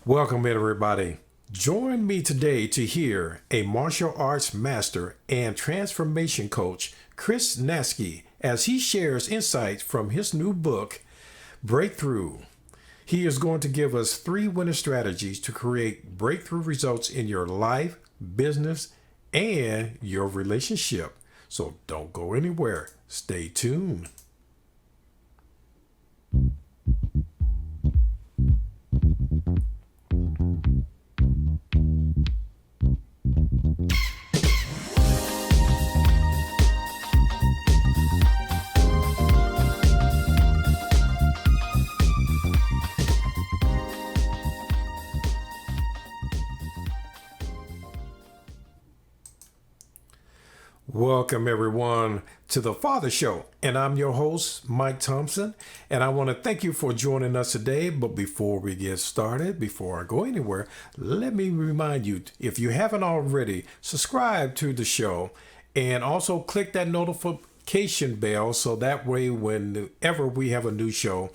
Welcome, everybody. Join me today to hear a martial arts master and transformation coach, Chris Natzke, as he shares insights from his new book, Breakthrough. He is going to give us three winning strategies to create breakthrough results in your life, business, and your relationship. So don't go anywhere. Stay tuned. Welcome, everyone, to the Father Show. And I'm your host, Mike Thompson. And I want to thank you for joining us today. But before we get started, before I go anywhere, let me remind you, if you haven't already, subscribe to the show and also click that notification bell so that way, whenever we have a new show,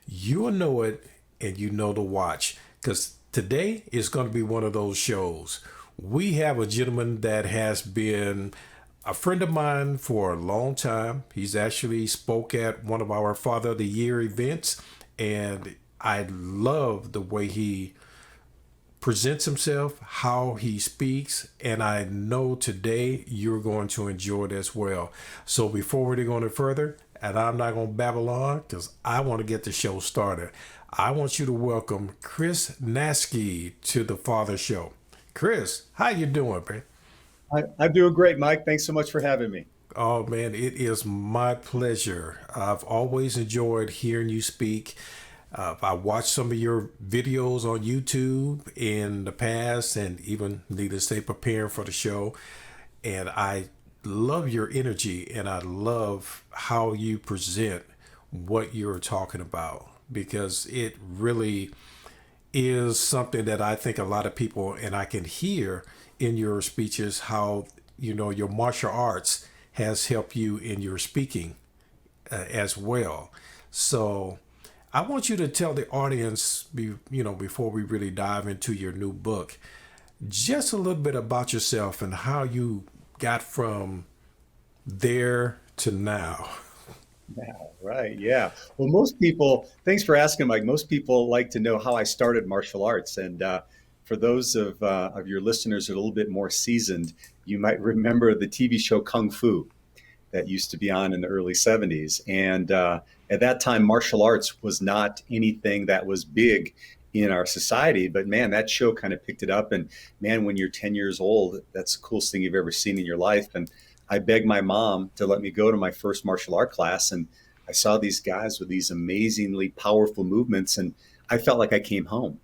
you'll know it and you know to watch. Because today is going to be one of those shows. We have a gentleman that has been a friend of mine for a long time. He's actually spoke at one of our Father of the Year events, and I love the way he presents himself, how he speaks, and I know today you're going to enjoy it as well. So before we go any further, and I'm not going to babble on because I want to get the show started, I want you to welcome Chris Natzke to the Father Show. Chris, how you doing, man? I'm doing great, Mike. Thanks so much for having me. Oh man, it is my pleasure. I've always enjoyed hearing you speak. I watched some of your videos on YouTube in the past, and even needless to say, preparing for the show. And I love your energy, and I love how you present what you're talking about because it really is something that I think a lot of people, and I can hear in your speeches how your martial arts has helped you in your speaking as well. So I want you to tell the audience, before we really dive into your new book, just a little bit about yourself and how you got from there to now. Now, right. Yeah. Well, most people, thanks for asking, Mike. Most people like to know how I started martial arts. And for those of your listeners who are a little bit more seasoned, you might remember the TV show Kung Fu that used to be on in the early 70s. And at that time, martial arts was not anything that was big in our society. But man, that show kind of picked it up. And man, when you're 10 years old, that's the coolest thing you've ever seen in your life. And I begged my mom to let me go to my first martial art class. And I saw these guys with these amazingly powerful movements. And I felt like I came home.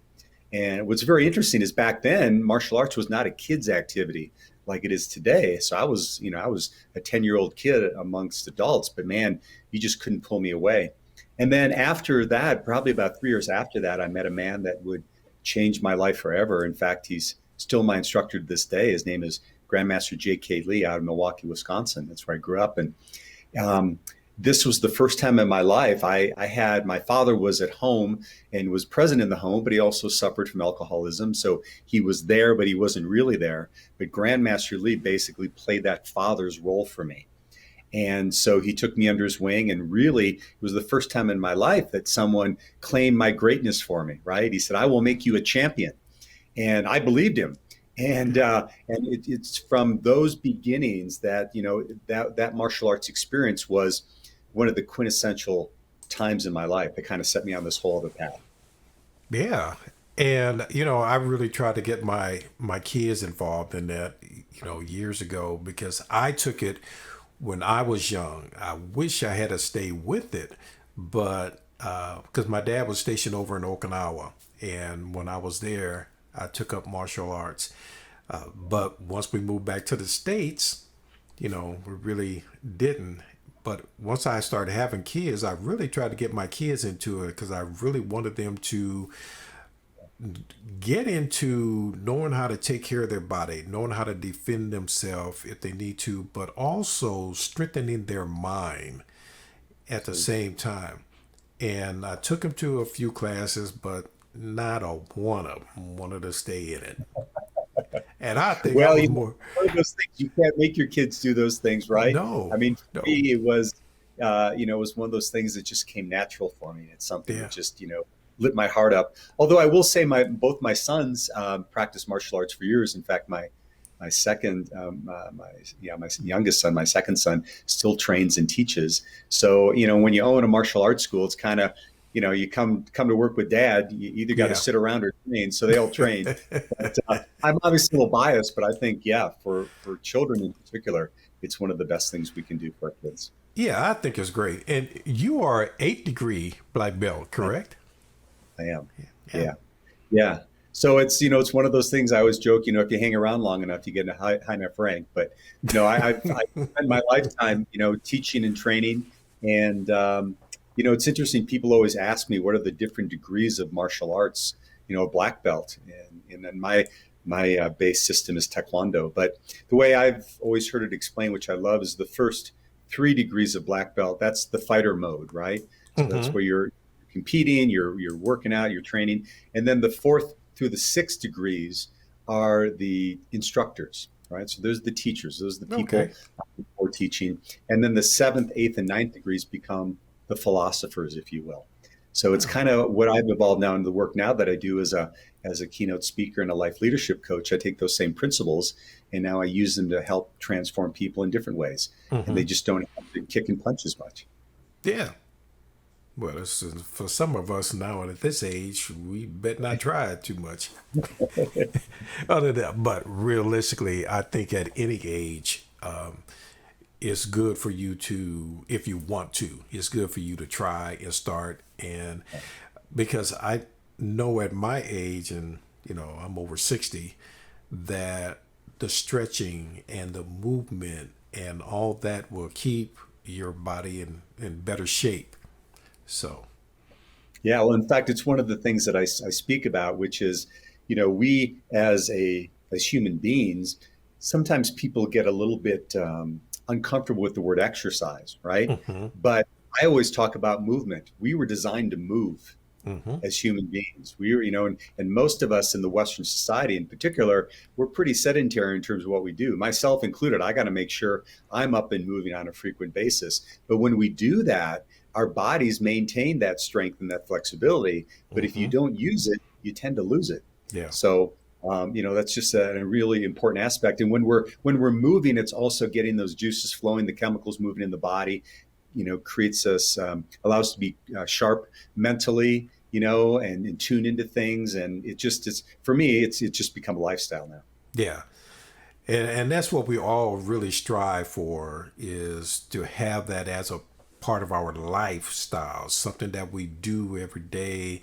And what's very interesting is back then, martial arts was not a kid's activity like it is today. So I was a 10-year-old kid amongst adults, but man, you just couldn't pull me away. And then after that, probably about 3 years after that, I met a man that would change my life forever. In fact, he's still my instructor to this day. His name is Grandmaster J.K. Lee out of Milwaukee, Wisconsin. That's where I grew up. And um, this was the first time in my life I had my father was at home and was present in the home, but he also suffered from alcoholism. So he was there, but he wasn't really there. But Grandmaster Lee basically played that father's role for me. And so he took me under his wing, and really, it was the first time in my life that someone claimed my greatness for me, right? He said, "I will make you a champion." And I believed him. It's from those beginnings that that martial arts experience was one of the quintessential times in my life that kind of set me on this whole other path. Yeah. And I really tried to get my kids involved in that, years ago because I took it when I was young. I wish I had to stay with it, but because my dad was stationed over in Okinawa, and when I was there, I took up martial arts. But once we moved back to the States, we really didn't. But once I started having kids, I really tried to get my kids into it because I really wanted them to get into knowing how to take care of their body, knowing how to defend themselves if they need to, but also strengthening their mind at the So same time. And I took them to a few classes, but not a one of them wanted to stay in it. And I think I Well, was more, one of those things you can't make your kids do those things, right? I no, mean, for no, me, it was one of those things that just came natural for me. It's something that yeah, just, lit my heart up. Although I will say, both my sons practiced martial arts for years. In fact, my second, my youngest son, my second son, still trains and teaches. So, when you own a martial arts school, it's kind of, you come to work with dad. You either got to yeah. sit around or train. So they all train. But I'm obviously a little biased, but I think, yeah, for children in particular, it's one of the best things we can do for our kids. Yeah, I think it's great. And you are 8th degree black belt, I, correct? I am. Yeah. Yeah. Yeah. So it's one of those things I always joke, if you hang around long enough, you get a high enough rank. But, I spent my lifetime, teaching and training. And, it's interesting. People always ask me, what are the different degrees of martial arts, a black belt. And then my base system is Taekwondo. But the way I've always heard it explained, which I love, is the first 3 degrees of black belt. That's the fighter mode, right? So that's Mm-hmm. where you're competing, you're working out, you're training. And then the fourth through the 6 degrees are the instructors, right? So those are the teachers, those are the people Okay. who are teaching. And then the seventh, eighth, and ninth degrees become the philosophers, if you will. So it's Oh, kind of what I've evolved now into the work now that I do as a keynote speaker and a life leadership coach. I take those same principles and now I use them to help transform people in different ways. And they mm-hmm. just don't have to kick and punch as much. Yeah. Well, for some of us now at this age, we bet not try it too much. Other than that, but realistically, I think at any age, it's good for you to, if you want to, it's good for you to try and start. And because I know at my age, and I'm over 60, that the stretching and the movement and all that will keep your body in better shape. So, Yeah, well, in fact, it's one of the things that I speak about, which is, we as human beings, sometimes people get a little bit uncomfortable with the word exercise, right? hmm But I always talk about movement. We were designed to move hmm as human beings. We were, and most of us in the Western society in particular, we're pretty sedentary in terms of what we do, myself included. I got to make sure I'm up and moving on a frequent basis. But when we do that, our bodies maintain that strength and that flexibility. But if you hmm don't use it, you tend to lose it. yeah, So, that's just a really important aspect. And when we're moving, it's also getting those juices flowing, the chemicals moving in the body. Creates us, allows us to be sharp mentally, and tune into things. And it's for me, it's just become a lifestyle now. yeah. And that's what we all really strive for is to have that as a part of our lifestyle, something that we do every day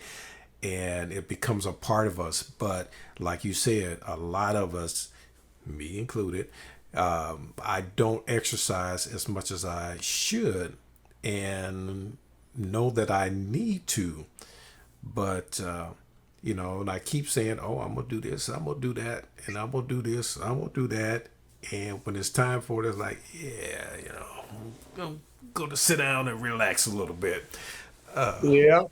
and it becomes a part of us. But like you said, a lot of us, me included, I don't exercise as much as I should and know that I need to. But and I keep saying, "Oh, I'm gonna do this, I'm gonna do that, and I'm gonna do this, I'm gonna do that." And when it's time for it, it's like, yeah, I'm going to sit down and relax a little bit. Yeah.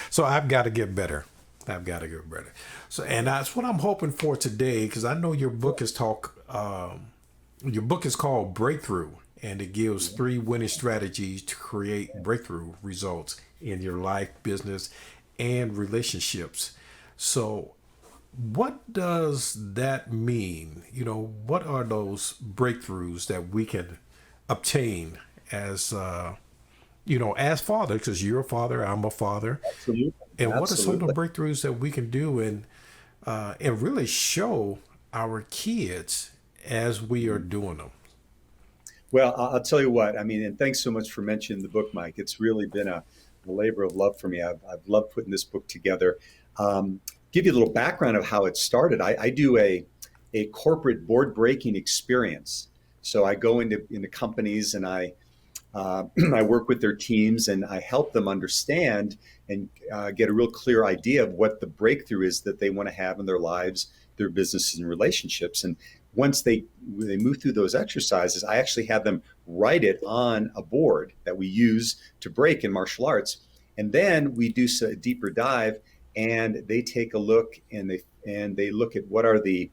So I've got to get better. I've got to get better. So, and that's what I'm hoping for today, because I know your book is called Breakthrough, and it gives 3 winning strategies to create breakthrough results in your life, business, and relationships. So, what does that mean? What are those breakthroughs that we can obtain as, as father, because you're a father, I'm a father. Absolutely. And what are some of the Absolutely. breakthroughs that we can do and really show our kids as we are doing them? Well, I'll tell you what, I mean, and thanks so much for mentioning the book, Mike. It's really been a labor of love for me. I've loved putting this book together. Give you a little background of how it started. I do a corporate board breaking experience. So I go into companies and I work with their teams and I help them understand and get a real clear idea of what the breakthrough is that they want to have in their lives, their businesses, and relationships. And once they move through those exercises, I actually have them write it on a board that we use to break in martial arts. And then we do a deeper dive, and they take a look, and they look at what are the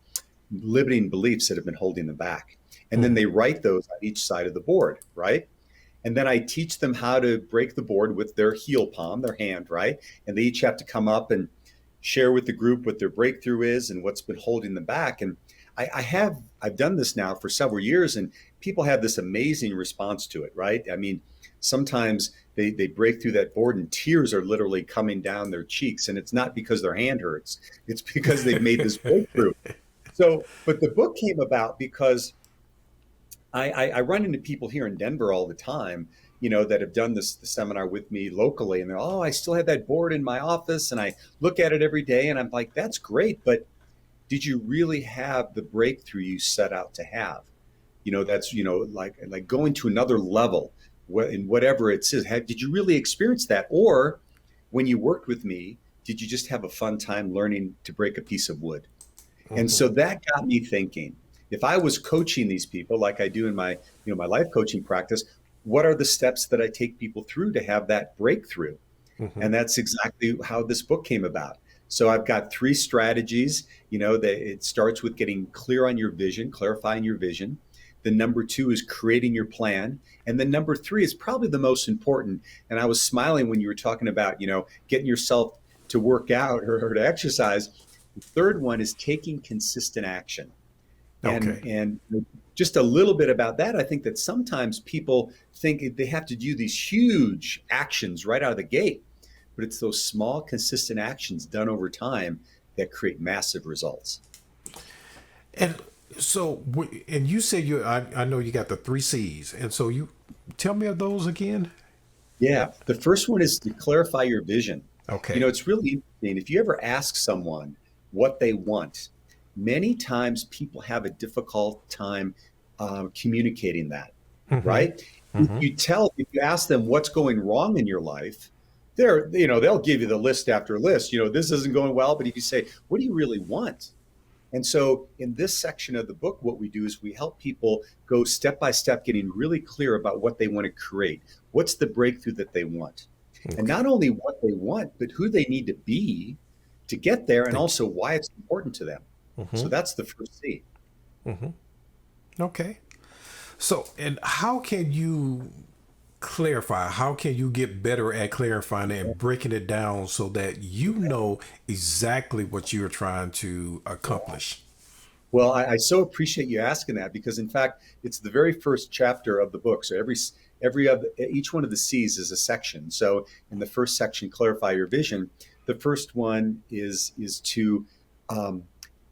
limiting beliefs that have been holding them back. And then Mm-hmm. they write those on each side of the board, right? And then I teach them how to break the board with their heel palm, their hand, right? And they each have to come up and share with the group what their breakthrough is and what's been holding them back. And I've done this now for several years, and people have this amazing response to it, right? I mean, sometimes they break through that board and tears are literally coming down their cheeks, and it's not because their hand hurts. It's because they've made this breakthrough. So, but the book came about because I run into people here in Denver all the time, that have done the seminar with me locally, and they're, oh, I still have that board in my office, and I look at it every day, and I'm like, that's great, but did you really have the breakthrough you set out to have? That's like going to another level, in whatever it is. Did you really experience that, or when you worked with me, did you just have a fun time learning to break a piece of wood? And Mm-hmm. so that got me thinking, if I was coaching these people like I do in my life coaching practice, what are the steps that I take people through to have that breakthrough? Mm-hmm. And that's exactly how this book came about. So I've got 3 strategies, that it starts with getting clear on your vision, clarifying your vision. The number 2 is creating your plan. And then number 3 is probably the most important. And I was smiling when you were talking about, getting yourself to work out or to exercise. The third one is taking consistent action. Okay. And just a little bit about that, I think that sometimes people think they have to do these huge actions right out of the gate, but it's those small, consistent actions done over time that create massive results. And so, and you said I know you got the 3 C's. And so you tell me of those again. Yeah. The first one is to clarify your vision. Okay. It's really interesting. If you ever ask someone what they want, many times people have a difficult time communicating that, Mm-hmm. right? Mm-hmm. If you ask them what's going wrong in your life, they'll give you the list after list. This isn't going well, but if you say, what do you really want? And so in this section of the book, what we do is we help people go step by step, getting really clear about what they want to create. What's the breakthrough that they want? And Okay. not only what they want, but who they need to be to get there, and Thank also why it's important to them. you. So Mm-hmm. that's the first C. Mm-hmm. Okay. So, and how can you clarify? How can you get better at clarifying and breaking it down so that you know exactly what you're trying to accomplish? Well, I so appreciate you asking that, because, in fact, it's the very first chapter of the book. So each one of the C's is a section. So in the first section, clarify your vision. The first one um,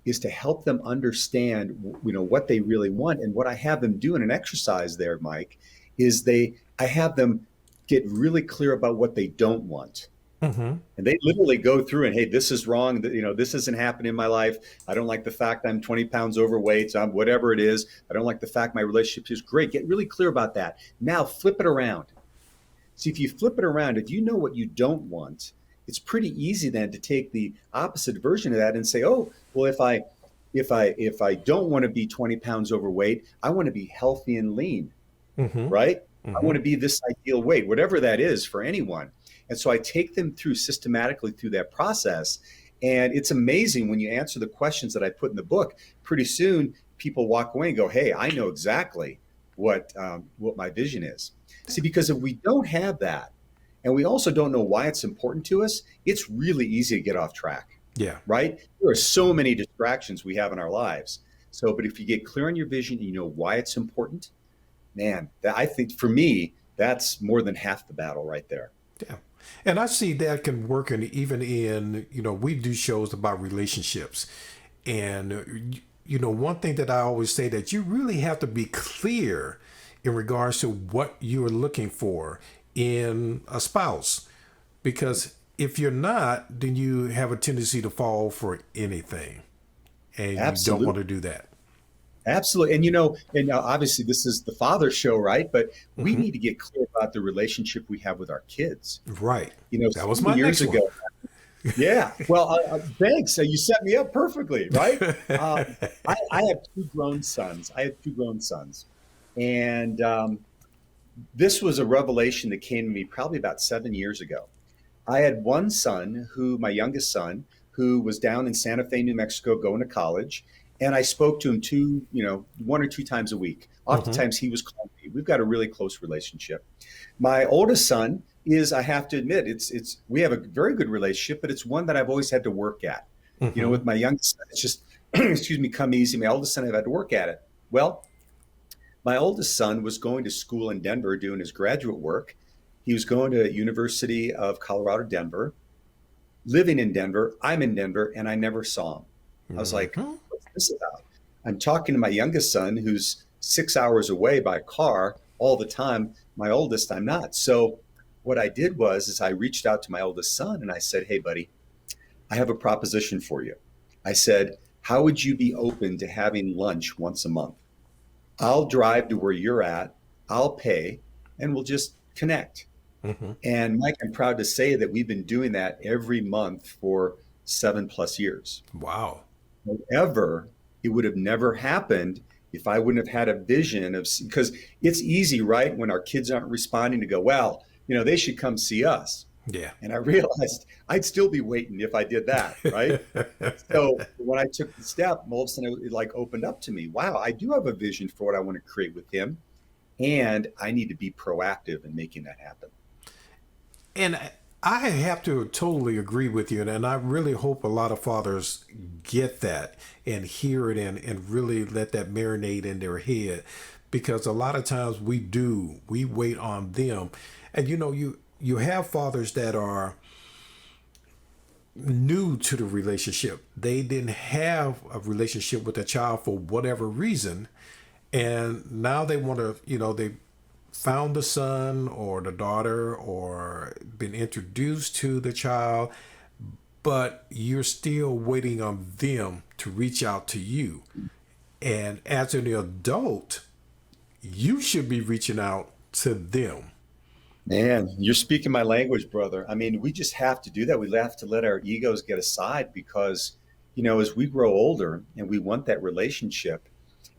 is to help them understand, what they really want. And what I have them do in an exercise there, Mike, is I have them get really clear about what they don't want. Mm-hmm. And they literally go through and, hey, this is wrong. This isn't happening in my life. I don't like the fact I'm 20 pounds overweight. So I'm whatever it is. I don't like the fact my relationship is great. Get really clear about that. Now flip it around. See, if you flip it around, if you know what you don't want, it's pretty easy then to take the opposite version of that and say, oh, well, if I don't want to be 20 pounds overweight, I want to be healthy and lean, Mm-hmm. right? I Mm-hmm. want to be this ideal weight, whatever that is for anyone. And so I take them through systematically through that process. And it's amazing when you answer the questions that I put in the book. Pretty soon, people walk away and go, "Hey, I know exactly what my vision is." See, because if we don't have that, and we also don't know why it's important to us, it's really easy to get off track, Yeah. right? There are so many distractions we have in our lives. So, but if you get clear on your vision and you know why it's important, man, I think for me, that's more than half the battle right there. Yeah. And I see that can work even in, we do shows about relationships. And, one thing that I always say that you really have to be clear in regards to what you're looking for in a spouse. Because if you're not, then you have a tendency to fall for anything. And you don't want Absolutely. to do that. Absolutely. And obviously this is the father show, right? But we Hmm. need to get clear about the relationship we have with our kids. Right. So That was many my years next one. ago. Yeah. Well, thanks. So you set me up perfectly, right? I have 2 grown sons. I have 2 grown sons. And this was a revelation that came to me probably about 7 years ago. I had one son my youngest son, who was down in Santa Fe, New Mexico, going to college. And I spoke to him one or two times a week. Mm-hmm. Oftentimes he was calling me. We've got a really close relationship. My oldest son is, I have to admit, we have a very good relationship, but it's one that I've always had to work at. Mm-hmm. With my youngest son, it's just, excuse me, come easy. My oldest son, I've had to work at it. Well, my oldest son was going to school in Denver doing his graduate work. He was going to University of Colorado, Denver, living in Denver. I'm in Denver, and I never saw him. I was like, Mm-hmm. what's this about? I'm talking to my youngest son, who's 6 hours away by car all the time. My oldest, I'm not. So what I did is I reached out to my oldest son and I said, hey, buddy, I have a proposition for you. I said, how would you be open to having lunch once a month? I'll drive to where you're at, I'll pay, and we'll just connect. Mm-hmm. And Mike, I'm proud to say that we've been doing that every month for 7+ years. Wow. However, it would have never happened if I wouldn't have had a vision because it's easy, right? When our kids aren't responding to go, well, they should come see us. Yeah. And I realized I'd still be waiting if I did that, right? So when I took the step, all of a sudden it like opened up to me. Wow, I do have a vision for what I want to create with him. And I need to be proactive in making that happen. And I have to totally agree with you. And I really hope a lot of fathers get that and hear it and really let that marinate in their head. Because a lot of times we wait on them. And you have fathers that are new to the relationship. They didn't have a relationship with a child for whatever reason. And now they want to, they found the son or the daughter or been introduced to the child, but you're still waiting on them to reach out to you. And as an adult, you should be reaching out to them. Man, you're speaking my language, brother. I mean, we just have to do that. We have to let our egos get aside because, as we grow older and we want that relationship,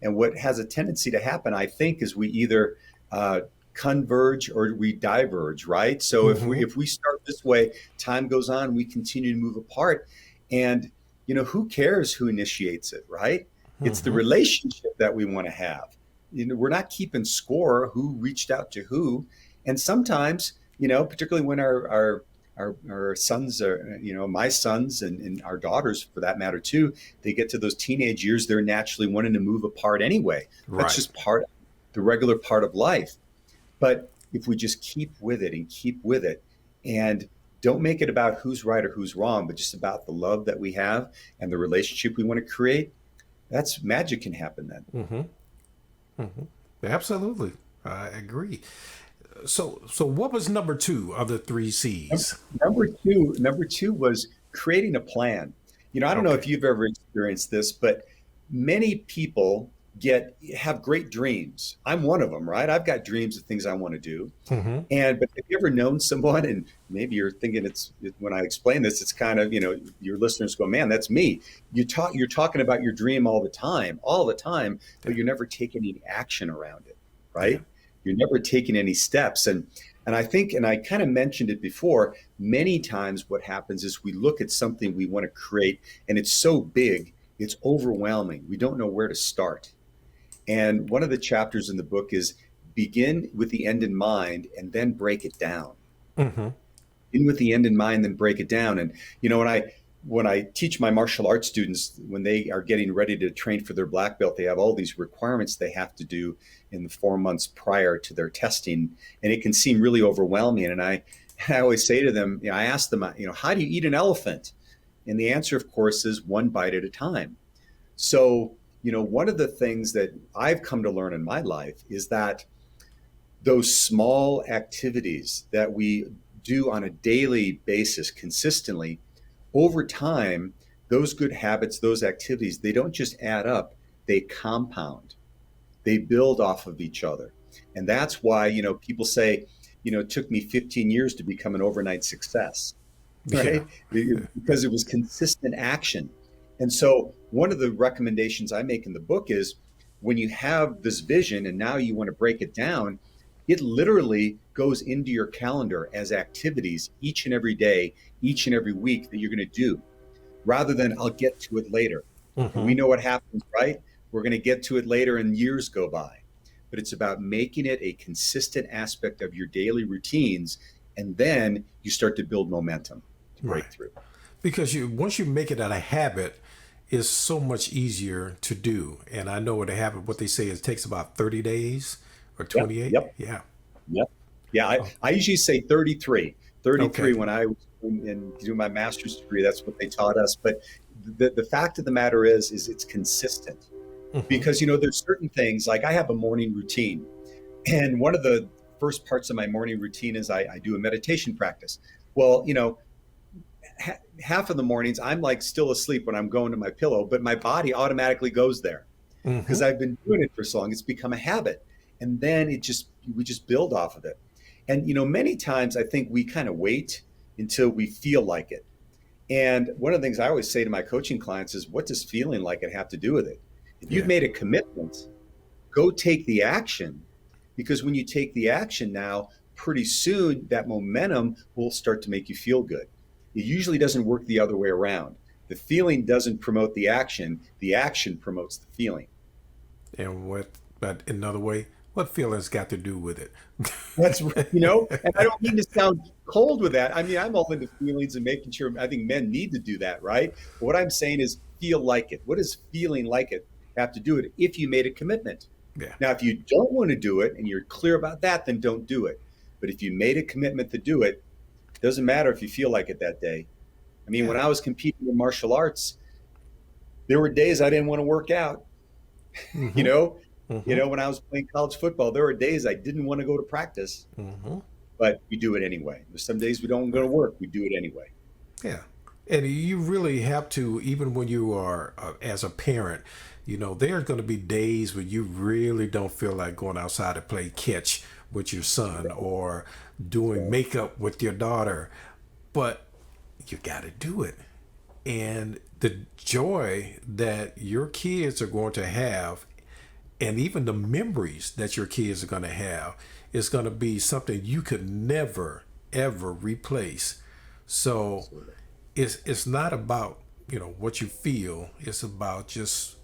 and what has a tendency to happen, I think, is we either converge or we diverge, right? So Mm-hmm. if we start this way, time goes on, we continue to move apart, and who cares who initiates it, right? It's the Mm-hmm. relationship that we want to have. We're not keeping score who reached out to who, and sometimes, particularly when our sons are, my sons and our daughters for that matter too, they get to those teenage years, they're naturally wanting to move apart anyway. That's Right. just the regular part of life. But if we just keep with it and keep with it and don't make it about who's right or who's wrong, but just about the love that we have and the relationship we want to create, that's magic can happen then. Mm-hmm. Mm-hmm. Absolutely. I agree. So what was number two of the three C's? Number two was creating a plan. I don't know Okay. if you've ever experienced this, but many people have great dreams. I'm one of them, right? I've got dreams of things I want to do. Mm-hmm. But have you ever known someone, and maybe you're thinking when I explain this, it's kind of, your listeners go, man, that's me. You're talking about your dream all the time, Yeah. but you're never taking any action around it, Yeah. right? You're never taking any steps. And I think, and I kind of mentioned it before, many times what happens is we look at something we want to create and it's so big, it's overwhelming. We don't know where to start. And one of the chapters in the book is begin with the end in mind and then break it down. Mm-hmm. In with the end in mind, then break it down. And when I teach my martial arts students, when they are getting ready to train for their black belt, they have all these requirements they have to do in the 4 months prior to their testing, and it can seem really overwhelming. And I always say to them, I ask them, how do you eat an elephant? And the answer, of course, is one bite at a time. So, one of the things that I've come to learn in my life is that those small activities that we do on a daily basis consistently over time, those good habits, those activities, they don't just add up, they compound, they build off of each other. And that's why, people say, it took me 15 years to become an overnight success, Yeah. right? Because it was consistent action. And so one of the recommendations I make in the book is when you have this vision and now you want to break it down, It literally goes into your calendar as activities each and every day, each and every week that you're going to do, rather than I'll get to it later. And we Mm-hmm. know what happens, right? We're going to get to it later and years go by. But it's about making it a consistent aspect of your daily routines. And then you start to build momentum to Right. break through. Because you once you make it a habit, it's so much easier to do. And I know what a habit, what they say, it takes about 30 days or Yep. 28. Yep. Yeah. Yep. Yeah. I, Oh, I usually say 33. 33 okay. when I was doing my master's degree, that's what they taught us. But the fact of the matter is it's consistent Mm-hmm. because, there's certain things like I have a morning routine. And one of the first parts of my morning routine is I do a meditation practice. Well, half of the mornings I'm like still asleep when I'm going to my pillow, but my body automatically goes there Mm-hmm. because I've been doing it for so long. It's become a habit. And then we just build off of it. And, many times I think we kind of wait until we feel like it. And one of the things I always say to my coaching clients is, what does feeling like it have to do with it? If you've Yeah. made a commitment, go take the action, because when you take the action now, pretty soon that momentum will start to make you feel good. It usually doesn't work the other way around. The feeling doesn't promote the action promotes the feeling. And but another way, what feelings got to do with it? That's right, and I don't mean to sound cold with that. I mean, I'm all into feelings and making sure. I think men need to do that, right? But what I'm saying is feel like it. What does feeling like it have to do with it if you made a commitment? Yeah. Now, if you don't want to do it and you're clear about that, then don't do it. But if you made a commitment to do it, it doesn't matter if you feel like it that day. I mean, Yeah. when I was competing in martial arts, there were days I didn't want to work out. You Mm-hmm. know, Mm-hmm. when I was playing college football, there were days I didn't want to go to practice, Mm-hmm. but we do it anyway. There's some days we don't go to Right. work, we do it anyway. Yeah. And you really have to, even when you are as a parent, there's going to be days when you really don't feel like going outside to play catch with your son or doing So, makeup with your daughter, but you got to do it. And the joy that your kids are going to have, and even the memories that your kids are going to have, is going to be something you could never, ever replace. So absolutely. it's not about what you feel. It's about just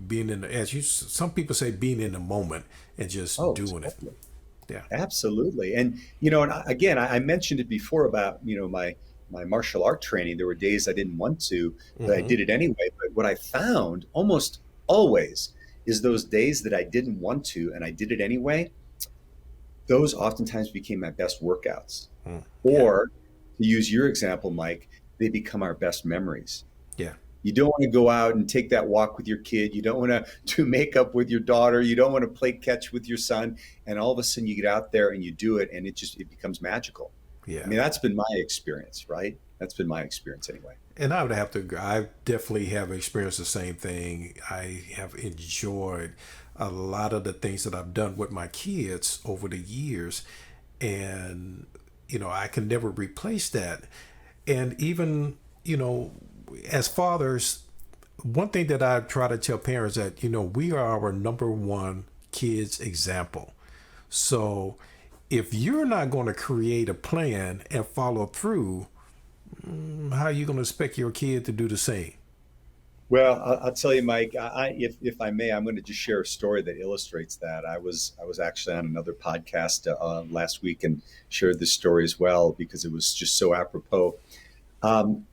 being in the, as you some people say, being in the moment and just Oh, doing it. totally. Yeah. Absolutely. And, again, I mentioned it before about, my martial art training. There were days I didn't want to, but I Mm-hmm. did it anyway. But what I found almost always is those days that I didn't want to and I did it anyway, those oftentimes became my best workouts. Mm. Yeah. Or to use your example, Mike, they become our best memories. Yeah. You don't want to go out and take that walk with your kid. You don't want to do makeup with your daughter. You don't want to play catch with your son. And all of a sudden you get out there and you do it and it becomes magical. I Yeah. mean, that's been my experience, right? That's been my experience anyway. And I would have to agree. I definitely have experienced the same thing. I have enjoyed a lot of the things that I've done with my kids over the years. And, I can never replace that. And even, as fathers, one thing that I try to tell parents that, we are our number one kids example. So if you're not going to create a plan and follow through, how are you going to expect your kid to do the same? Well, I'll tell you, Mike. If I may, I'm going to just share a story that illustrates that. I was actually on another podcast last week and shared this story as well because it was just so apropos. Um,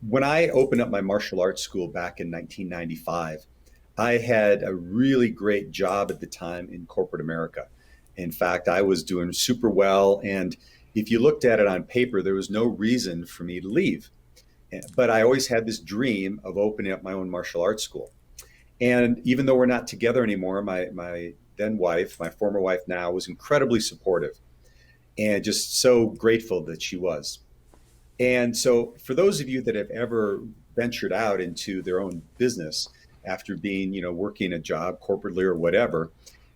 when I opened up my martial arts school back in 1995, I had a really great job at the time in corporate America. In fact, I was doing super well. And if you looked at it on paper, there was no reason for me to leave. But I always had this dream of opening up my own martial arts school. And even though we're not together anymore, my then wife, my former wife now, was incredibly supportive and just so grateful that she was. And so, for those of you that have ever ventured out into their own business after being, working a job corporately or whatever,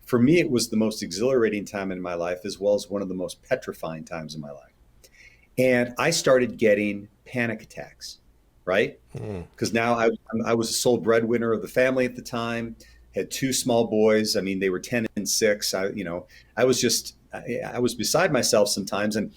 for me, it was the most exhilarating time in my life, as well as one of the most petrifying times in my life. And I started getting panic attacks, right? Mm. Because now I was the sole breadwinner of the family at the time, had two small boys. I mean, they were 10 and 6. I was just, I was beside myself sometimes. And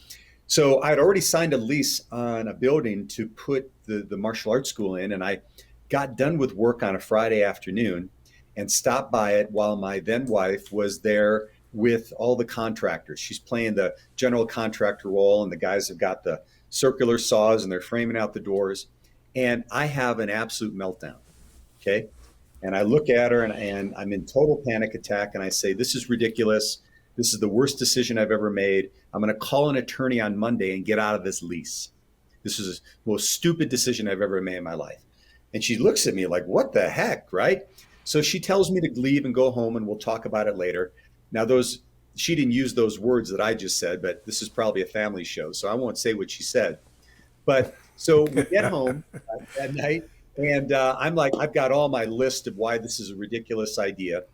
so I'd already signed a lease on a building to put the martial arts school in. And I got done with work on a Friday afternoon and stopped by it while my then wife was there with all the contractors. She's playing the general contractor role, and the guys have got the circular saws and they're framing out the doors. And I have an absolute meltdown. Okay. And I look at her and I'm in total panic attack. And I say, this is ridiculous. This is the worst decision I've ever made. I'm going to call an attorney on Monday and get out of this lease. This is the most stupid decision I've ever made in my life. And she looks at me like, what the heck, right? So she tells me to leave and go home, and we'll talk about it later. Now, she didn't use those words that I just said, but this is probably a family show, so I won't say what she said. But so we get home that night, and I'm like, I've got all my list of why this is a ridiculous idea.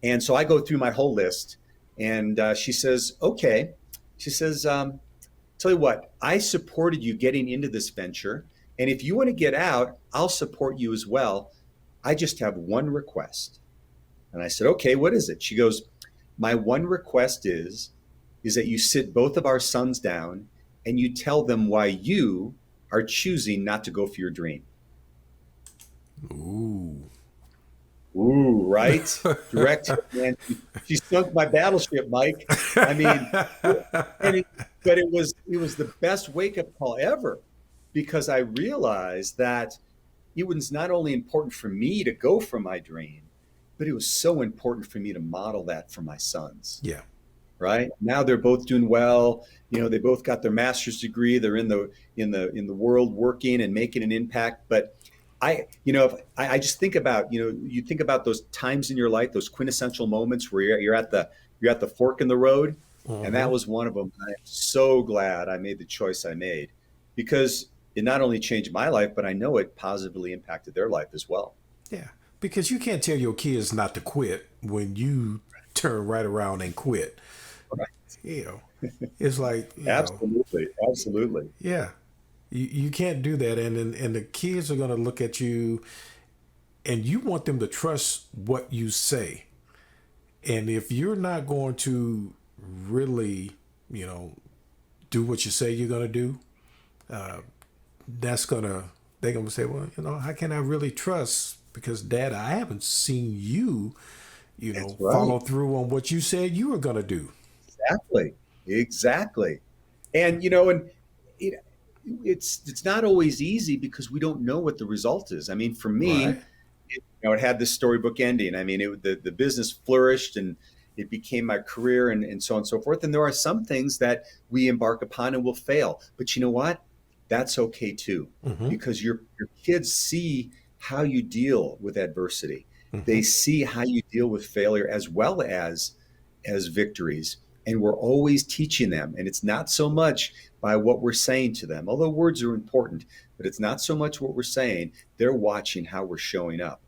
And so I go through my whole list, and she says, okay. She says, tell you what, I supported you getting into this venture. And if you want to get out, I'll support you as well. I just have one request. And I said, okay, what is it? She goes, my one request is that you sit both of our sons down and you tell them why you are choosing not to go for your dream. Ooh. Ooh, right? Direct. Man, she sunk my battleship, Mike. I mean, but it was the best wake-up call ever, because I realized that it was not only important for me to go for my dream, but it was so important for me to model that for my sons. Yeah. Right now, they're both doing well. They both got their master's degree. They're in the world working and making an impact. But I just think about, you think about those times in your life, those quintessential moments where you're at the fork in the road. Mm-hmm. And that was one of them. I'm so glad I made the choice I made, because it not only changed my life, but I know it positively impacted their life as well. Yeah, because you can't tell your kids not to quit when you turn right around and quit. Right. It's like, absolutely. Yeah. You can't do that. And the kids are going to look at you, and you want them to trust what you say. And if you're not going to really, do what you say you're going to do, they're going to say, well, how can I really trust? Because Dad, I haven't seen you, follow through on what you said you were going to do. Exactly. And, it's not always easy, because we don't know what the result is. I mean, for me, right. It had this storybook ending. I mean, the business flourished and it became my career and so on and so forth. And there are some things that we embark upon and will fail. But you know what? That's okay too, mm-hmm. because your kids see how you deal with adversity. Mm-hmm. They see how you deal with failure as well as victories. And we're always teaching them. And it's not so much by what we're saying to them, although words are important, but it's not so much what we're saying. They're watching how we're showing up,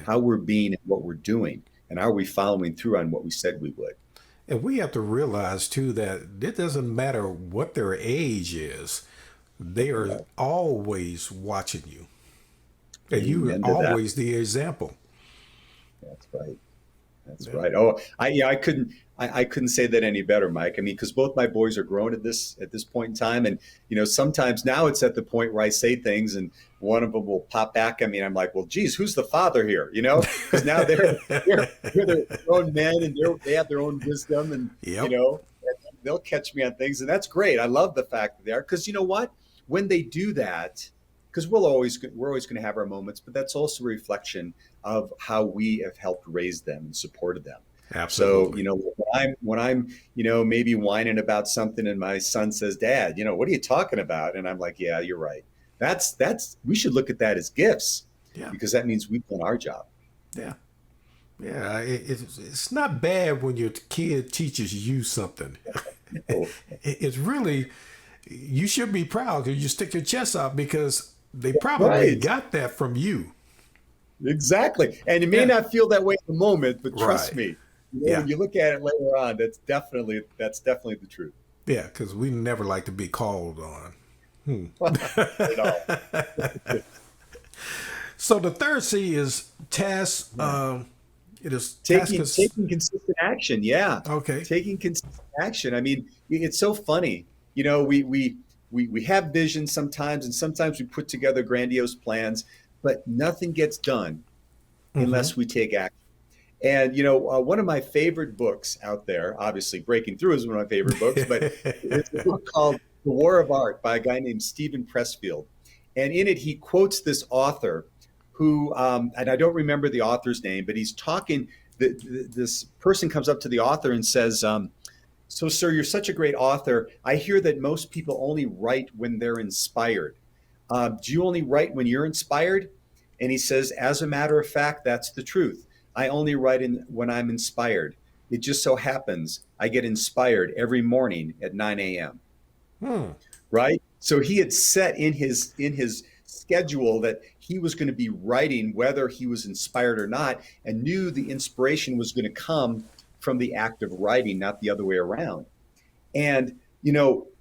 how we're being and what we're doing, and are we following through on what we said we would. And we have to realize too that it doesn't matter what their age is. They are always watching you. And you are always the example. That's right. That's right. Oh, I couldn't say that any better, Mike. I mean, because both my boys are grown at this point in time, and sometimes now it's at the point where I say things, and one of them will pop back at me, and I'm like, well, geez, who's the father here? Because now they're grown men, and they have their own wisdom, and they'll catch me on things, and that's great. I love the fact that they are, because you know what? When they do that, because we're always going to have our moments, but that's also a reflection of how we have helped raise them and supported them. Absolutely. So, when I'm maybe whining about something and my son says, Dad, what are you talking about? And I'm like, yeah, you're right. We should look at that as gifts, because that means we've done our job. Yeah. Yeah. It's not bad when your kid teaches you something. It's really, you should be proud because you stick your chest out, because they probably got that from you. Exactly. And you may not feel that way in the moment, but trust me, when you look at it later on, that's definitely the truth. Yeah, because we never like to be called on. So the third C is task. It is task Taking is taking consistent action, yeah. okay. Taking consistent action. I mean, it's so funny. You know, we have visions sometimes, and sometimes we put together grandiose plans, but nothing gets done Mm-hmm. unless we take action. And one of my favorite books out there, obviously Breaking Through is one of my favorite books, but it's a book called The War of Art by a guy named Stephen Pressfield. And in it, he quotes this author who, and I don't remember the author's name, but he's talking. This person comes up to the author and says, "So, sir, you're such a great author. I hear that most people only write when they're inspired. Do you only write when you're inspired?" And he says, "As a matter of fact, that's the truth. I only write when I'm inspired. It just so happens I get inspired every morning at 9 a.m." Hmm. Right? So he had set in his schedule that he was going to be writing whether he was inspired or not, and knew the inspiration was going to come from the act of writing, not the other way around. And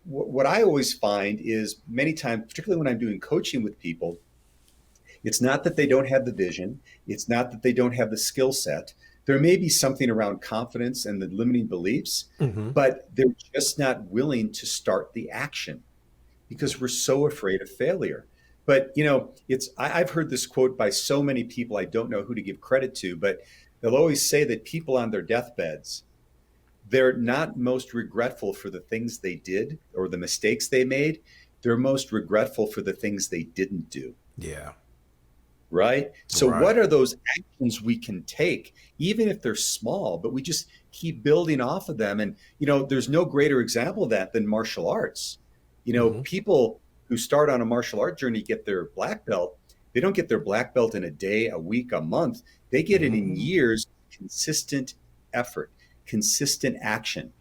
what I always find is many times, particularly when I'm doing coaching with people, it's not that they don't have the vision. It's not that they don't have the skill set. There may be something around confidence and the limiting beliefs, Mm-hmm. but they're just not willing to start the action because we're so afraid of failure. But I've heard this quote by so many people. I don't know who to give credit to, but they'll always say that people on their deathbeds, they're not most regretful for the things they did or the mistakes they made. They're most regretful for the things they didn't do. Yeah. Right? So, Right. what are those actions we can take, even if they're small, but we just keep building off of them? And, there's no greater example of that than martial arts. Mm-hmm. People who start on a martial art journey get their black belt. They don't get their black belt in a day, a week, a month. They get it in Mm-hmm. years, consistent effort, consistent action.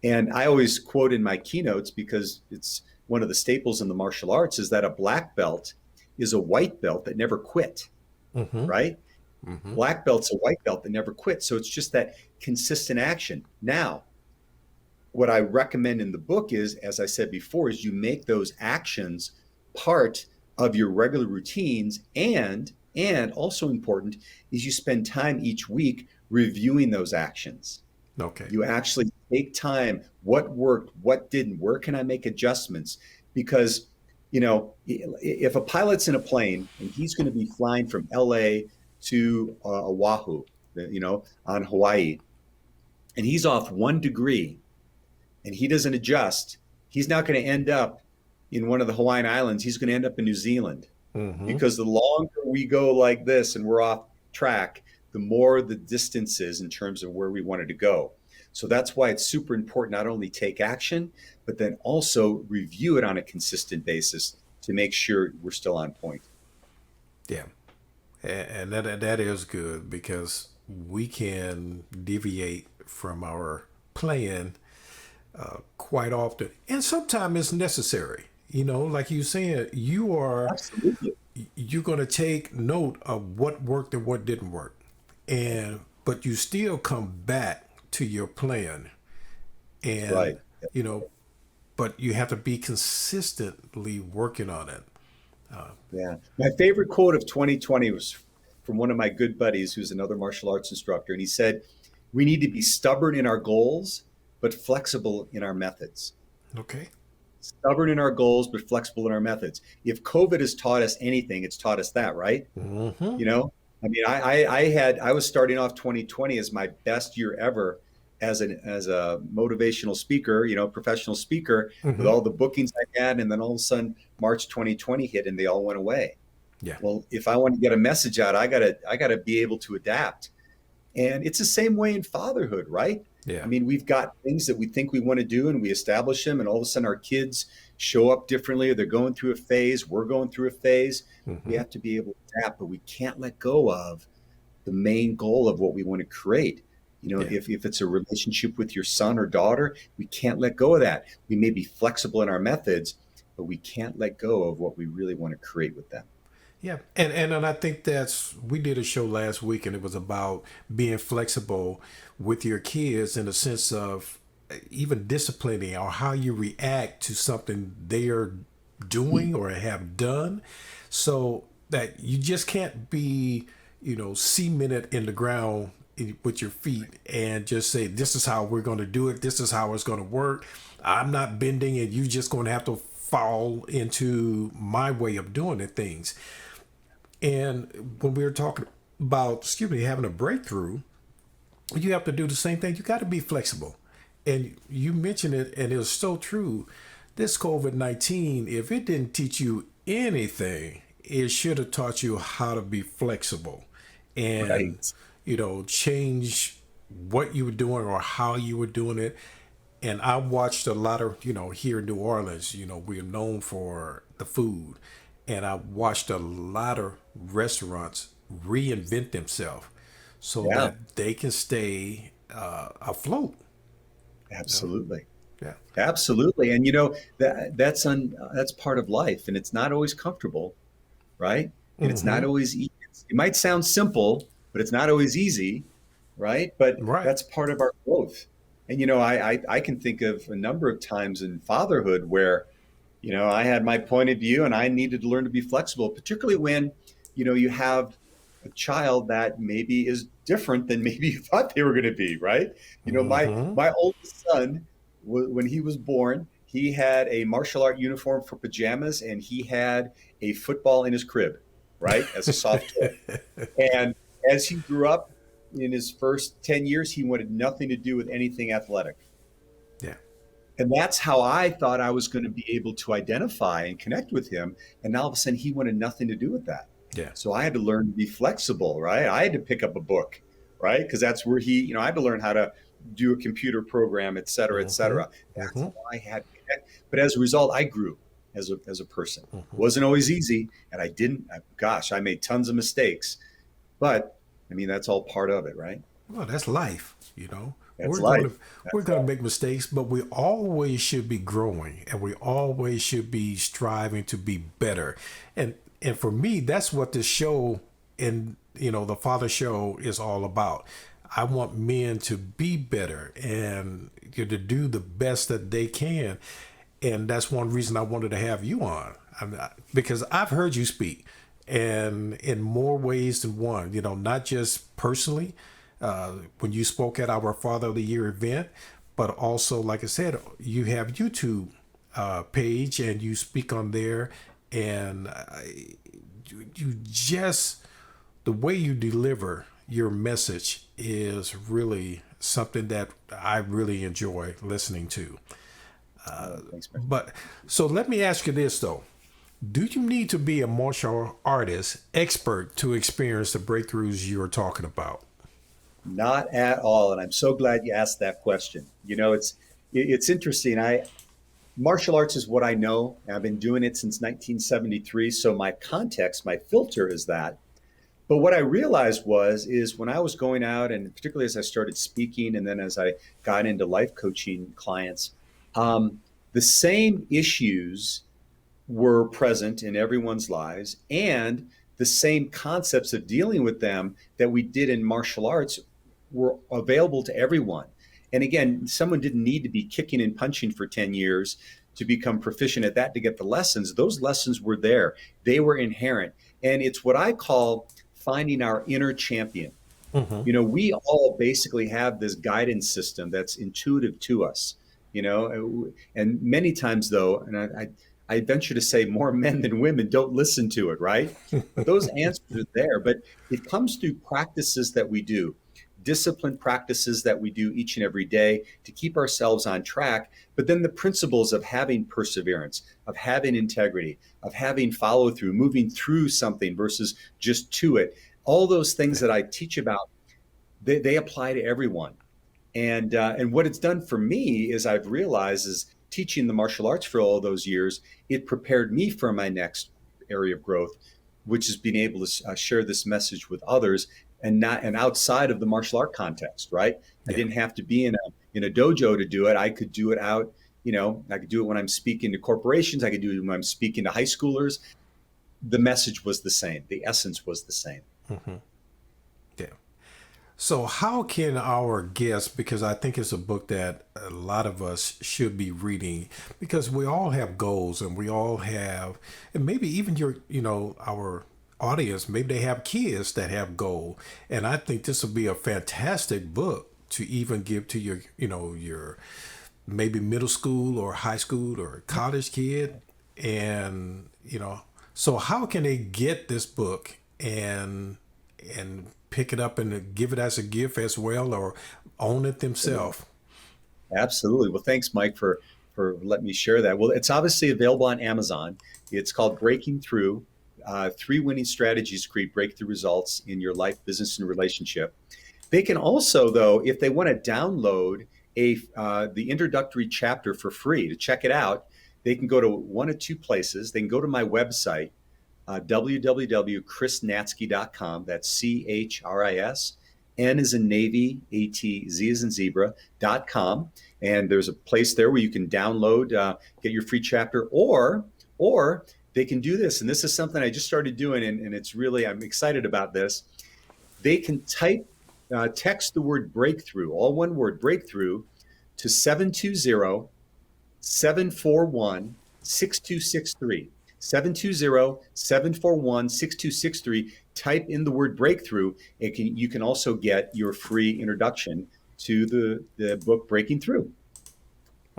And I always quote in my keynotes, because it's one of the staples in the martial arts, is that a black belt is a white belt that never quit, Mm-hmm. right? Mm-hmm. Black belt's a white belt that never quit. So it's just that consistent action. Now, what I recommend in the book is, as I said before, is you make those actions part of your regular routines, and also important is you spend time each week reviewing those actions. Okay. You actually take time. What worked? What didn't? Where can I make adjustments? Because, if a pilot's in a plane and he's going to be flying from LA to Oahu, on Hawaii, and he's off 1 degree and he doesn't adjust, he's not going to end up in one of the Hawaiian Islands. He's going to end up in New Zealand, Mm-hmm. because the longer we go like this and we're off track, the more the distance is in terms of where we wanted to go. So that's why it's super important not only take action, but then also review it on a consistent basis to make sure we're still on point. Yeah. And that is good because we can deviate from our plan quite often, and sometimes it's necessary. Like you saying, Absolutely. you're going to take note of what worked and what didn't work, and but you still come back to your plan, and Right. you know, but you have to be consistently working on it. Yeah. My favorite quote of 2020 was from one of my good buddies who's another martial arts instructor. And he said, "We need to be stubborn in our goals, but flexible in our methods." Okay. Stubborn in our goals, but flexible in our methods. If COVID has taught us anything, it's taught us that, right? Mm-hmm. You know, I mean, I was starting off 2020 as my best year ever as a motivational speaker, professional speaker, with Mm-hmm. all the bookings I had, and then all of a sudden March 2020 hit and they all went away. Yeah. Well, if I want to get a message out, I gotta be able to adapt. And it's the same way in fatherhood, right? I Yeah. mean, we've got things that we think we want to do and we establish them, and all of a sudden our kids show up differently, or they're going through a phase, we're going through a phase. We Mm-hmm. have to be able to adapt, but we can't let go of the main goal of what we want to create. Yeah. If it's a relationship with your son or daughter, we can't let go of that. We may be flexible in our methods, but we can't let go of what we really want to create with them. Yeah, and I think we did a show last week, and it was about being flexible with your kids in the sense of even disciplining or how you react to something they are doing or have done, so that you just can't be cemented in the ground with your feet and just say, this is how we're going to do it. This is how it's going to work. I'm not bending and you just going to have to fall into my way of doing the things. And when we were talking about, having a breakthrough, you have to do the same thing. You got to be flexible. And you mentioned it, and it was so true. This COVID-19, if it didn't teach you anything, it should have taught you how to be flexible and, Right. change what you were doing or how you were doing it. And I watched a lot of, here in New Orleans, we're known for the food. And I watched a lot of restaurants reinvent themselves so Yeah, that they can stay afloat. absolutely. Yeah. Absolutely. And that's part of life, and it's not always comfortable, right? And it's not Mm-hmm. always easy. It might sound simple, but it's not always easy, right? But Right. that's part of our growth. And I can think of a number of times in fatherhood where I had my point of view and I needed to learn to be flexible, particularly when, you have a child that maybe is different than maybe you thought they were going to be, right? My Mm-hmm. my oldest son, when he was born, he had a martial art uniform for pajamas and he had a football in his crib, right, as a soft toy. And as he grew up in his first 10 years, he wanted nothing to do with anything athletic. Yeah. And that's how I thought I was going to be able to identify and connect with him. And now all of a sudden, he wanted nothing to do with that. Yeah. So I had to learn to be flexible, right? I had to pick up a book, right? Because that's where I had to learn how to do a computer program, et cetera, et Mm-hmm. cetera. That's Mm-hmm. how I had to connect. But as a result, I grew as a person. Mm-hmm. Wasn't always easy. And I didn't, gosh, I made tons of mistakes. But I mean, that's all part of it, right? Well, that's life. That's We're going to life. we're That's going to life. make mistakes, but we always should be growing, and we always should be striving to be better. And for me, that's what this show and the Father Show is all about. I want men to be better and to do the best that they can, and that's one reason I wanted to have you on. Because I've heard you speak, and in more ways than one. Not just personally, when you spoke at our Father of the Year event, but also, like I said, you have YouTube page and you speak on there, and you just the way you deliver your message is really something that I really enjoy listening to. Oh, thanks, man. But so let me ask you this though. Do you need to be a martial artist expert to experience the breakthroughs you're talking about? Not at all. And I'm so glad you asked that question. It's interesting. I Martial arts is what I know. I've been doing it since 1973. So my context, my filter is that. But what I realized is when I was going out, and particularly as I started speaking, and then as I got into life coaching clients, um, the same issues were present in everyone's lives, and the same concepts of dealing with them that we did in martial arts were available to everyone. And again, someone didn't need to be kicking and punching for 10 years to become proficient at that to get the lessons. Those lessons were there, they were inherent. And it's what I call finding our inner champion. Mm-hmm. We all basically have this guidance system that's intuitive to us, and many times though, and I venture to say more men than women don't listen to it, right? But those answers are there. But it comes through practices that we do, disciplined practices that we do each and every day to keep ourselves on track. But then the principles of having perseverance, of having integrity, of having follow through, moving through something versus just to it. All those things that I teach about, they apply to everyone. And what it's done for me is I've realized is teaching the martial arts for all those years, it prepared me for my next area of growth, which is being able to share this message with others and outside of the martial art context, right? I Yeah. didn't have to be in a dojo to do it. I could do it out, I could do it when I'm speaking to corporations. I could do it when I'm speaking to high schoolers. The message was the same. The essence was the same. Mm-hmm. Yeah. So, how can our guests, because I think it's a book that a lot of us should be reading, because we all have goals and we all have, and maybe even our audience, maybe they have kids that have goal, and I think this would be a fantastic book to even give to your, your maybe middle school or high school or college kid, and so how can they get this book and pick it up and give it as a gift as well, or own it themselves? Absolutely. Well, thanks, Mike, for letting me share that. Well, it's obviously available on Amazon. It's called Breaking Through: Three Winning Strategies to Create Breakthrough Results in Your Life, Business, and Relationship. They can also, though, if they want to download the introductory chapter for free to check it out, they can go to one of two places. They can go to my website, www.chrisnatzke.com. That's CHRIS. N is in Navy, AT, Z is in zebra.com. And there's a place there where you can download, get your free chapter, or they can do this. And this is something I just started doing, and it's really, I'm excited about this. They can text the word breakthrough, all one word, breakthrough, to 720 741 6263. 720-741-6263. Type in the word breakthrough. You can also get your free introduction to the book Breaking Through.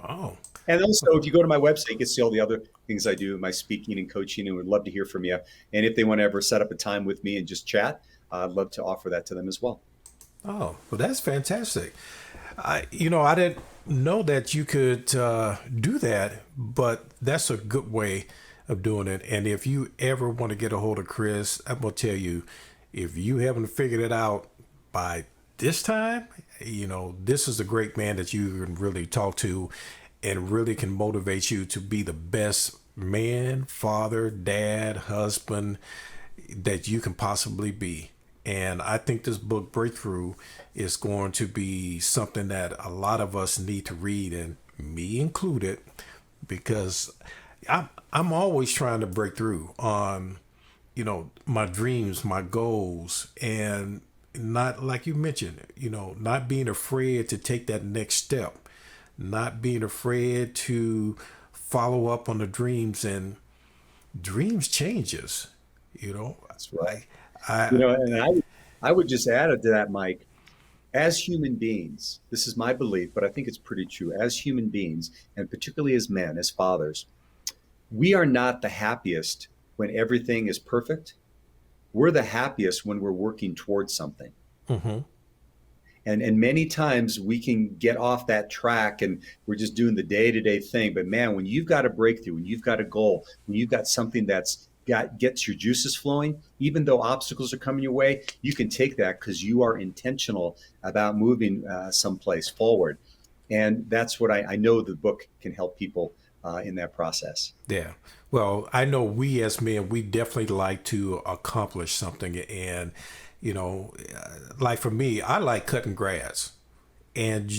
Oh, And also, if you go to my website, you can see all the other things I do, my speaking and coaching, and would love to hear from you. And if they want to ever set up a time with me and just chat, I'd love to offer that to them as well. oh, well, that's fantastic. I didn't know that you could do that, but that's a good way of doing it. And if you ever want to get a hold of Chris, I'm gonna tell you, if you haven't figured it out by this time, this is a great man that you can really talk to, and really can motivate you to be the best man, father, dad, husband that you can possibly be. And I think this book, Breakthrough, is going to be something that a lot of us need to read, and me included, because I'm always trying to break through on, my dreams, my goals, and not, like you mentioned, not being afraid to take that next step, not being afraid to follow up on the dreams, and dreams changes, That's right. I And I would just add to that, Mike, as human beings, this is my belief, but I think it's pretty true. As human beings, and particularly as men, as fathers, we are not the happiest when everything is perfect. We're the happiest when we're working towards something. mm-hmm. And many times we can get off that track and we're just doing the day-to-day thing. But man, when you've got a breakthrough, when you've got a goal, when you've got something gets your juices flowing, even though obstacles are coming your way, you can take that because you are intentional about moving someplace forward. And that's what I know the book can help people in that process. Yeah. Well, I know we as men, we definitely like to accomplish something. And, like for me, I like cutting grass. And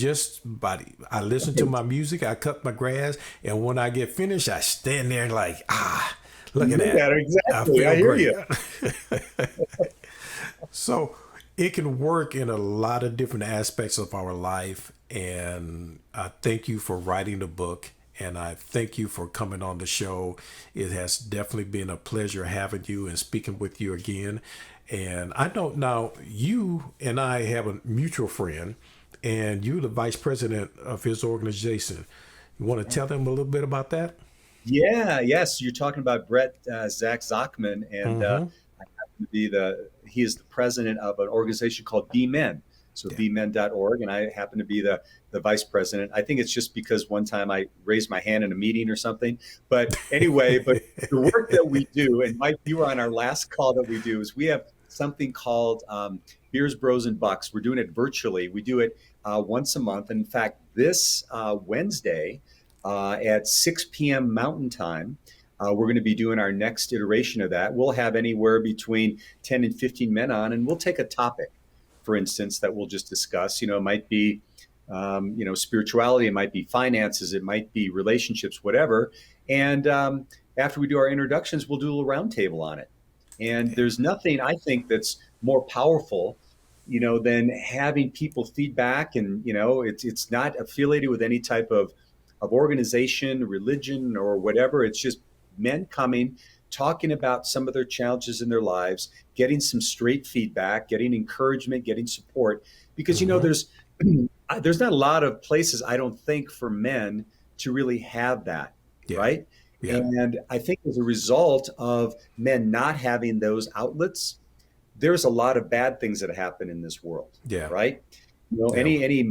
I listen to my music, I cut my grass. And when I get finished, I stand there and like, look at that. I Exactly. I feel hear great. you. So it can work in a lot of different aspects of our life. And I thank you for writing the book. And I thank you for coming on the show. It has definitely been a pleasure having you and speaking with you again. And I know now you and I have a mutual friend, and you're the vice president of his organization. You want to tell them a little bit about that? Yeah, yes. You're talking about Brett Zach Zachman, and Mm-hmm. I happen to be he is the president of an organization called Be Men. So Yeah. bemen.org, and I happen to be the vice president. I think it's just because one time I raised my hand in a meeting or something. But anyway, but the work that we do, and Mike, you were on our last call that we do, is we have something called Beers, Bros, and Bucks. We're doing it virtually. We do it once a month. And in fact, this Wednesday at 6 p.m. Mountain Time, we're going to be doing our next iteration of that. We'll have anywhere between 10 and 15 men on, and we'll take a topic, for instance, that we'll just discuss. It might be, spirituality, it might be finances, it might be relationships, whatever. And after we do our introductions, we'll do a little roundtable on it. And there's nothing I think that's more powerful, than having people feedback. And it's not affiliated with any type of organization, religion, or whatever. It's just men coming talking about some of their challenges in their lives, getting some straight feedback, getting encouragement, getting support. Because, Mm-hmm. there's not a lot of places, I don't think, for men to really have that, Yeah. right? Yeah. And I think as a result of men not having those outlets, there's a lot of bad things that happen in this world, Yeah. right? Yeah. Any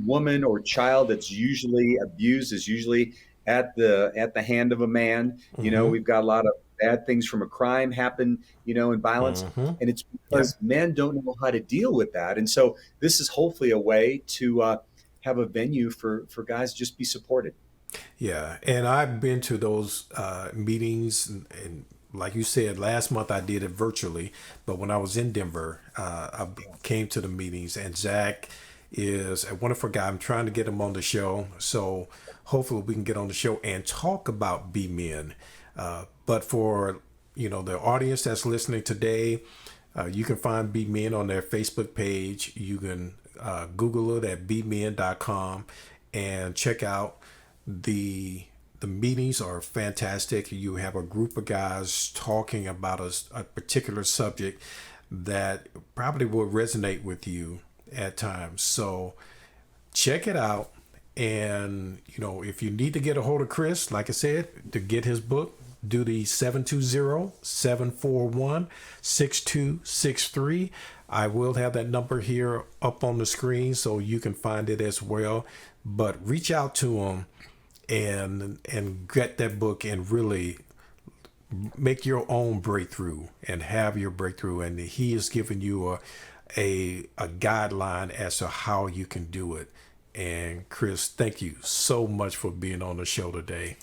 woman or child that's usually abused is usually at the hand of a man. Mm-hmm. We've got a lot of bad things from a crime happen, in violence, Mm-hmm. and it's Yep. because men don't know how to deal with that. And so this is hopefully a way to have a venue for guys to just be supported. Yeah, and I've been to those meetings, and like you said, last month I did it virtually. But when I was in Denver, I came to the meetings, and Zach is a wonderful guy. I'm trying to get him on the show, so hopefully we can get on the show and talk about B men. But for the audience that's listening today, you can find B men on their Facebook page. You can Google it at bmen.com and check out the meetings are fantastic. You have a group of guys talking about a particular subject that probably will resonate with you at times. So check it out. And if you need to get a hold of Chris, like I said, to get his book, do the 720-741-6263. I will have that number here up on the screen so you can find it as well. But reach out to him and get that book and really make your own breakthrough and have your breakthrough. And he is giving you a guideline as to how you can do it. And Chris, thank you so much for being on the show today.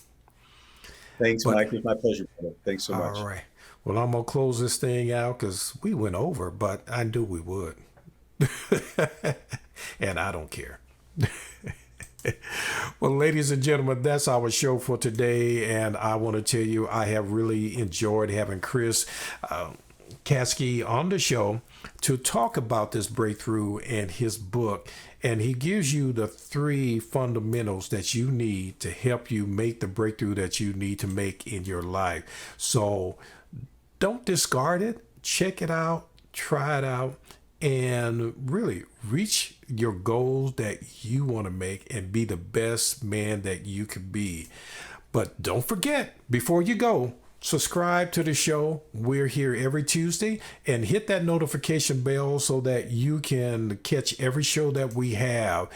Thanks, But Mike. It was my pleasure, brother. Thanks so all much. right, well, I'm gonna close this thing out because we went over, but I knew we would. And I don't care. Well, ladies and gentlemen, that's our show for today. And I want to tell you, I have really enjoyed having Chris Kasky on the show to talk about this breakthrough and his book. And he gives you the 3 fundamentals that you need to help you make the breakthrough that you need to make in your life. So don't discard it. Check it out. Try it out. And really reach your goals that you want to make and be the best man that you can be. But don't forget, before you go, subscribe to the show. We're here every Tuesday, and hit that notification bell so that you can catch every show that we have.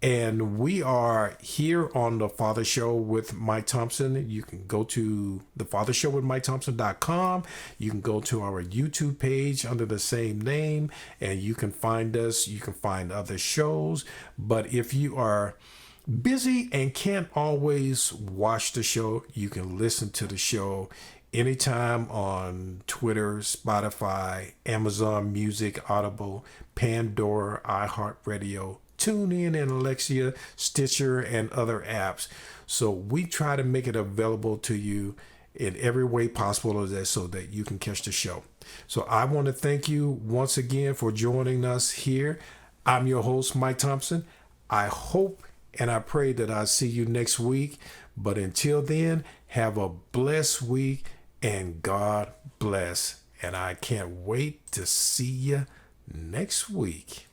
And we are here on The Father Show with Mike Thompson. You can go to thefathershowwithmikethompson.com. You can go to our YouTube page under the same name, and you can find us. You can find other shows. But if you are busy and can't always watch the show, you can listen to the show anytime on Twitter, Spotify, Amazon Music, Audible, Pandora, iHeartRadio, TuneIn, and Alexia, Stitcher, and other apps. So we try to make it available to you in every way possible so that you can catch the show. So I want to thank you once again for joining us here. I'm your host, Mike Thompson. I hope and I pray that I'll see you next week. But until then, have a blessed week and God bless. And I can't wait to see you next week.